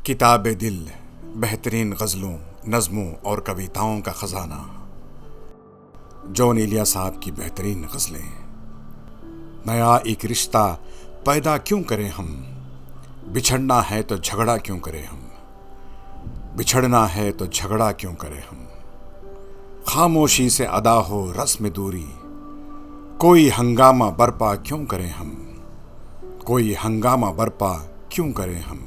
किताब दिल बेहतरीन गज़लों, नज़मों और कविताओं का ख़जाना। जॉन एलिया साहब की बेहतरीन गज़लें। नया एक रिश्ता पैदा क्यों करें हम, बिछड़ना है तो झगड़ा क्यों करें हम, बिछड़ना है तो झगड़ा क्यों करें हम। खामोशी से अदा हो रस्म दूरी, कोई हंगामा बरपा क्यों करें हम, कोई हंगामा बरपा क्यों करें हम।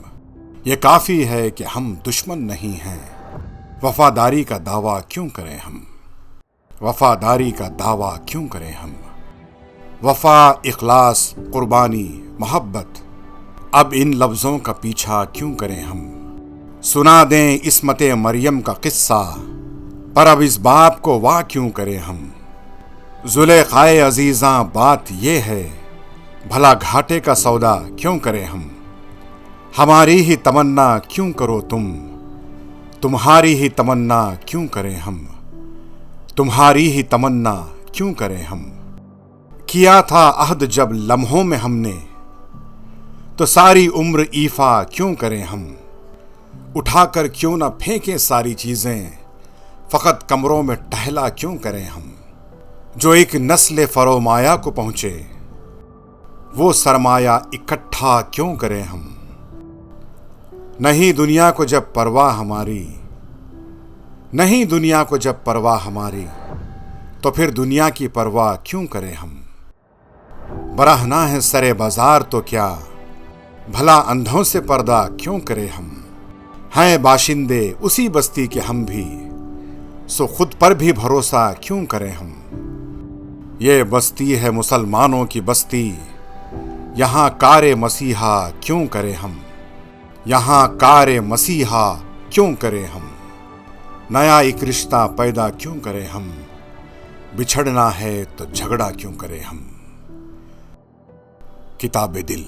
ये काफ़ी है कि हम दुश्मन नहीं हैं, वफादारी का दावा क्यों करें हम, वफादारी का दावा क्यों करें हम। वफा, इखलास, कुर्बानी, मोहब्बत, अब इन लफ्ज़ों का पीछा क्यों करें हम। सुना दें इस्मत मरियम का किस्सा, पर अब इस बाप को वाह क्यों करें हम। ज़ुलेखाए अजीज़ां बात ये है, भला घाटे का सौदा क्यों करें हम। हमारी ही तमन्ना क्यों करो तुम, तुम्हारी ही तमन्ना क्यों करें हम, तुम्हारी ही तमन्ना क्यों करें हम। किया था अहद जब लम्हों में हमने, तो सारी उम्र ईफा क्यों करें हम। उठाकर क्यों ना फेंकें सारी चीज़ें, फ़कत कमरों में टहला क्यों करें हम। जो एक नस्ल फरोमाया को पहुँचे, वो सरमाया इकट्ठा क्यों करें हम। नहीं दुनिया को जब परवाह हमारी, नहीं दुनिया को जब परवाह हमारी, तो फिर दुनिया की परवाह क्यों करें हम। बरहना है सरे बाजार तो क्या, भला अंधों से पर्दा क्यों करें हम। हैं बाशिंदे उसी बस्ती के हम भी, सो खुद पर भी भरोसा क्यों करें हम। ये बस्ती है मुसलमानों की बस्ती, यहाँ कारे मसीहा क्यों करें हम, यहाँ कारे मसीहा क्यों करें हम। नया एक रिश्ता पैदा क्यों करें हम, बिछड़ना है तो झगड़ा क्यों करें हम। किताब दिल।